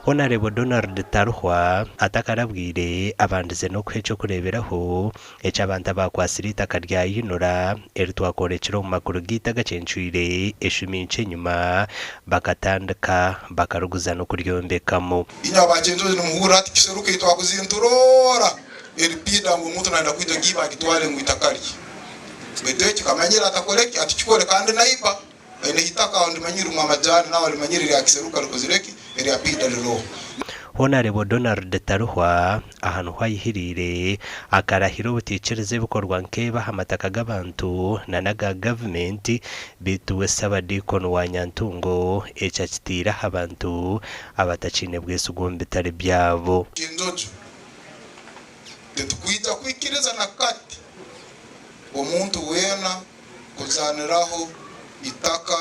Honorable Donald Taruhwa atakarabwire abandize no kwecho kureberaho echa abantu bakwasirita karya yinura eritwakorekero mu makuru gita Agacencwire eshuminche nyuma bakatandika bakaruguza no kuryombekamo inya Kyenjojo n'umuhura ati kiseruke twakuzinturora eripida ngo umuntu naenda kwita giba kitwale ngo itakari beteki kamanyira atakoreki atichukore kandi naiba ene hitaka ndi manyiru mwa majani na wali manyiri ya kiseruka rukozireki eri apida lero. Honorable Donald Taruhwa ahantu hwayihirire akarahiro buticereze bukorwa nkeba hamataka g'abantu naga government bituwe sabadikon wa Nyantungo echa kitira abantu abatacine bwesugombe tari byabo. Kyenjojo tetukwita kwikiriza nakati omuntu wena kuzaniraho itaka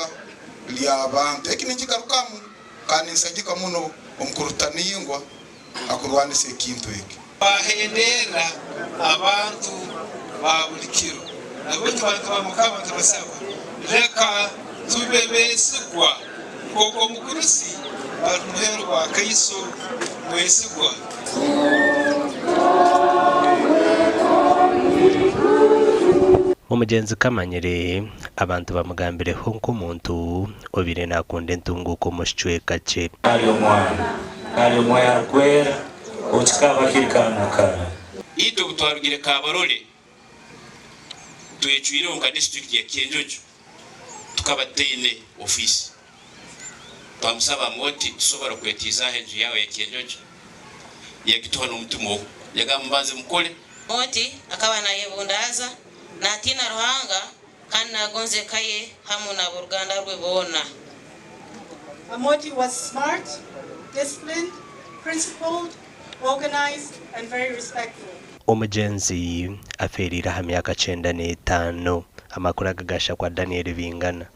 ly'abantu ekininjikarukamu kandi nsagika muno omukurutaningwa akurwanise kintu eki bahendera abantu babulikiro nabuti bantu bamukama tubasaba reka tubebesigwa koko mukurusi batumuhero kwa kaiso mwesigwa Umugenzi kamanyire abantu bamugambire honko muntu obire nakunde ntunguko mushweka cye Kali moya kwera ukikaba kirikanakara ito gutwarugire kabarole tuyecwire mu district ya Kyenjojo tukabatene office twamusaba moti tusobora kwetiza henju yawe ya Kyenjojo yakitona umutumo yagambanze mukole moti akaba nayebundaza natina ruhanga kandi nagonze kaye hamu na buruganda rwebona. Amoti was smart, disciplined, principled, organized, and very respectful. Umugenzi aferira ha myaka 95 amakuru agagasha kwa Daniel Bingana.